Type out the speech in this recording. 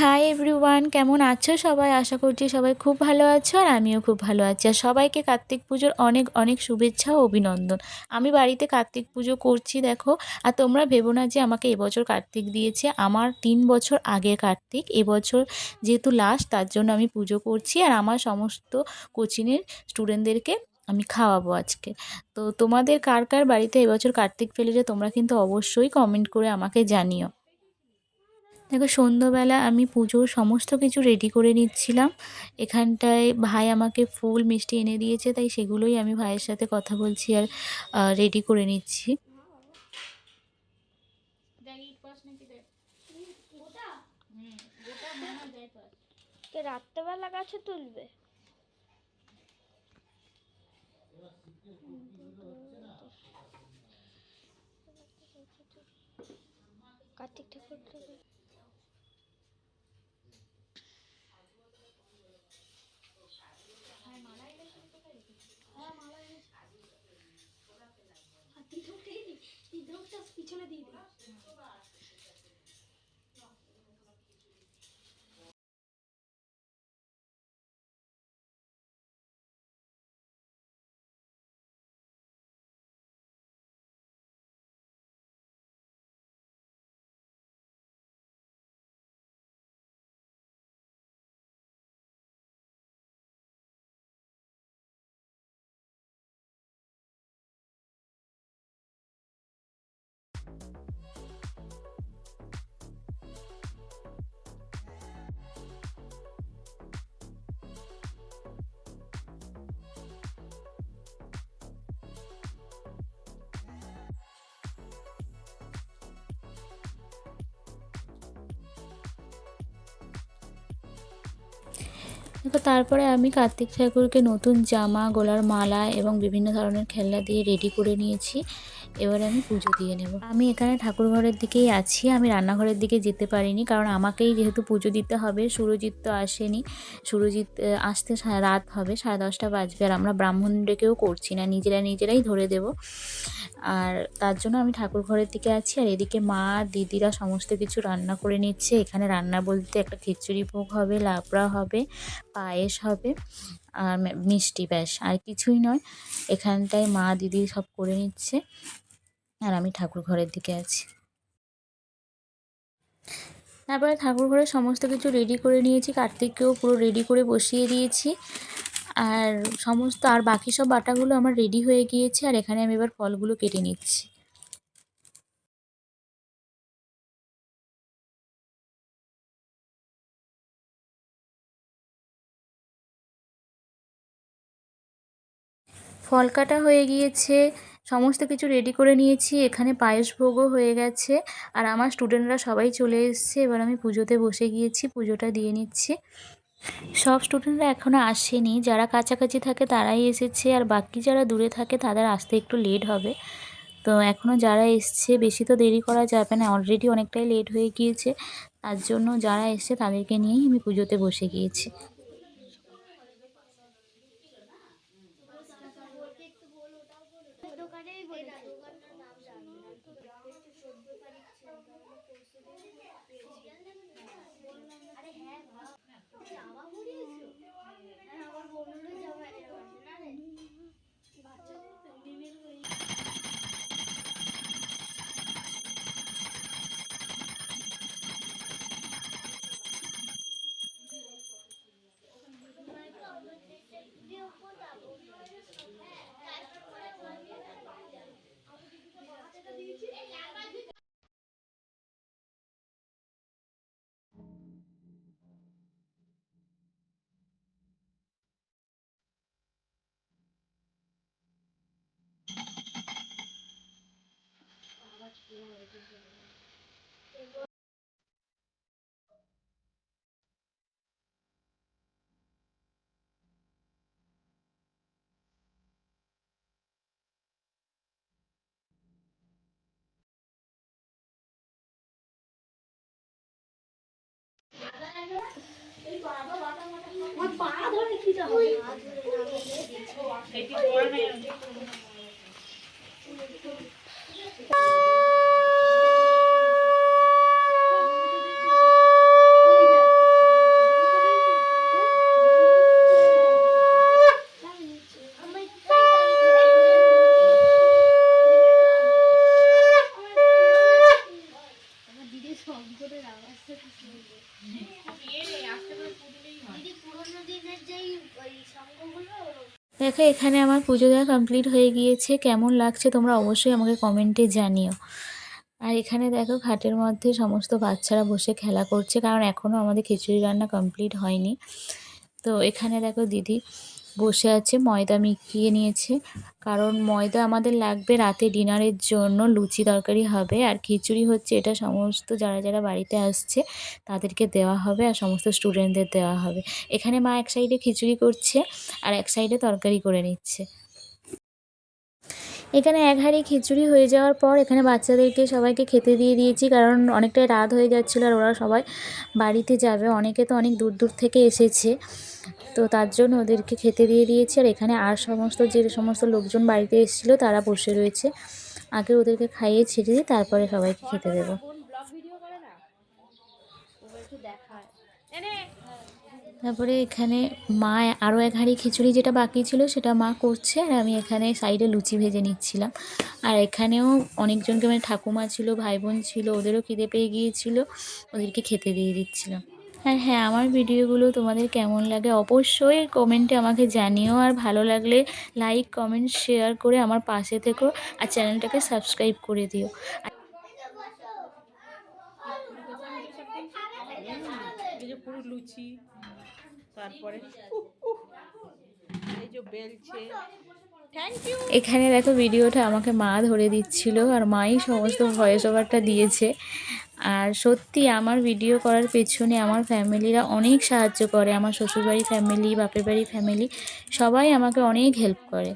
Hi everyone, কেমন আছো সবাই? আশা করছি সবাই খুব ভালো আছো আর আমিও খুব ভালো আছি। আর সবাইকে কার্তিক পুজোর অনেক অনেক শুভেচ্ছা ও অভিনন্দন। আমি বাড়িতে কার্তিক পুজো করছি দেখো। আর তোমরা ভেবো না যে আমাকে এবছর কার্তিক দিয়েছে, আমার 3 বছর আগের কার্তিক। এবছর যেহেতু লাস্ট, তার জন্য আমি পুজো করছি আর আমার সমস্ত কোচিংয়ের স্টুডেন্টদেরকে আমি খাওয়াবো আজকে। তো তোমাদের কার কার বাড়িতে এবছর কার্তিক ফেলেছে তোমরা কিন্তু অবশ্যই কমেন্ট করে আমাকে জানিও। দেখো, সন্ধ্যাবেলা আমি পুজোর সমস্ত কিছু রেডি করে নিচ্ছিলাম। এখানটায় ভাই আমাকে ফুল মিষ্টি এনে দিয়েছে, তাই সেগুলোই আমি ভাইয়ের সাথে কথা বলছি আর রেডি করে নিচ্ছি। রাত্রেবেলা গাছে তুলবে। কার্তিক ঠাকুর পিছনে দিয়ে দিই। দেখো, তারপরে আমি কার্তিক ঠাকুরকে নতুন জামা, গলার মালা এবং বিভিন্ন ধরনের খেলনা দিয়ে রেডি করে নিয়েছি। এবারে আমি পুজো দিয়ে নেব। আমি এখানে ঠাকুর ঘরের দিকেই আছি, আমি রান্নাঘরের দিকে যেতে পারিনি, কারণ আমাকেই যেহেতু পুজো দিতে হবে। সুরজিৎ তো আসেনি, সুরজিৎ আসতে রাত হবে, 10:30 বাজবে। আর আমরা ব্রাহ্মণ ডেকেও করছি না, নিজেরাই ধরে দেব। আর তার জন্য আমি ঠাকুর ঘরের দিকে আছি। আর এদিকে মা, দিদিরা সমস্ত কিছু রান্না করে নিচ্ছে। এখানে রান্না বলতে একটা খিচুড়ি ভোগ হবে, লাবড়া হবে, পায়েস হবে আর মিষ্টি, ব্যাস আর কিছুই নয়। এখানটায় মা, দিদি সব করে নিচ্ছে আর আমি ঠাকুর ঘরের দিকে আছি। তারপরে ঠাকুর ঘরে সমস্ত কিছু রেডি করে নিয়েছি, কার্তিককেও পুরো রেডি করে বসিয়ে দিয়েছি। আর আর বাকি সব বাটাগুলো আমার রেডি হয়ে গিয়েছে। আর এখানে আমি এবার ফলগুলো কেটে নিচ্ছি। ফল কাটা হয়ে গিয়েছে, সমস্ত কিছু রেডি করে নিয়েছি। এখানে পায়েস ভোগও হয়ে গেছে। আর আমার স্টুডেন্টরা সবাই চলে এসেছে। এবার আমি পুজোতে বসে গিয়েছি, পুজোটা দিয়ে নিচ্ছি। সব স্টুডেন্টরা এখনও আসেনি, যারা কাছাকাছি থাকে তারাই এসেছে, আর বাকি যারা দূরে থাকে তাদের আসতে একটু লেট হবে। তো এখনও যারা এসছে, বেশি তো দেরি করা যাবে না, অলরেডি অনেকটাই লেট হয়ে গিয়েছে। তার জন্য যারা এসছে তাদেরকে নিয়েই আমি পুজোতে বসে গিয়েছি। দোকানেই বলেছে। পা ধরে খিদে হবে। দিদি পুরোনো দিনের যেই ওই শঙ্খগুলো দেখো এখানে আমার পুজো দেওয়া কমপ্লিট হয়ে গিয়েছে। কেমন লাগছে তোমরা অবশ্যই আমাকে কমেন্টে জানিও। আর এখানে দেখো খাটের মধ্যে সমস্ত বাচ্চারা বসে খেলা করছে, কারণ এখনও আমাদের খিচুড়ি রান্না কমপ্লিট হয়নি। তো এখানে দেখো দিদি বসে আছে, ময়দা মিশিয়ে নিয়েছে, কারণ ময়দা আমাদের লাগবে রাতে ডিনারের জন্য, লুচি তরকারি হবে। আর খিচুড়ি হচ্ছে এটা সমস্ত যারা যারা বাড়িতে আসছে তাদেরকে দেওয়া হবে, আর সমস্ত স্টুডেন্টদের দেওয়া হবে। এখানে মা এক সাইডে খিচুড়ি করছে আর এক সাইডে তরকারি করে নিচ্ছে। এখানে এক হাঁড়ি খিচুড়ি হয়ে যাওয়ার পর এখানে বাচ্চাদেরকে সবাইকে খেতে দিয়ে দিয়েছি, কারণ অনেকটাই রাত হয়ে যাচ্ছিলো আর ওরা সবাই বাড়িতে যাবে। অনেকে তো অনেক দূর দূর থেকে এসেছে, তো তার জন্য ওদেরকে খেতে দিয়ে দিয়েছি। আর এখানে আর যে সমস্ত লোকজন বাড়িতে এসেছিলো তারা বসে রয়েছে। আগে ওদেরকে খাইয়ে ছেড়ে দিই, তারপরে সবাইকে খেতে দেবো। তারপরে এখানে মা আরও এক হাঁড়ি খিচুড়ি যেটা বাকি ছিল সেটা মা করছে, আর আমি এখানে সাইডে লুচি ভেজে নিচ্ছিলাম। আর এখানেও অনেকজনকে, মানে ঠাকুমা ছিল, ভাই বোন ছিল, ওদেরও খিদে পেয়ে গিয়েছিল, ওদেরকে খেতে দিয়ে দিচ্ছিলাম। আর হ্যাঁ, আমার ভিডিওগুলো তোমাদের কেমন লাগে অবশ্যই কমেন্টে আমাকে জানিও। আর ভালো লাগলে লাইক, কমেন্ট, শেয়ার করে আমার পাশে থেকো, আর চ্যানেলটাকে সাবস্ক্রাইব করে দিও। এই যে পুরো লুচি, তারপরে এই যে বেলছে। Thank you. এখানে দেখো ভিডিওটা আমাকে মা ধরে দিচ্ছিল, আর মাই সমস্ত ভয়েস ওভারটা দিয়েছে। আর সত্যি আমার ভিডিও করার পেছনে আমার ফ্যামিলিরা অনেক সাহায্য করে। আমার শ্বশুরবাড়ি ফ্যামিলি, বাপের বাড়ি ফ্যামিলি সবাই আমাকে অনেক হেল্প করে।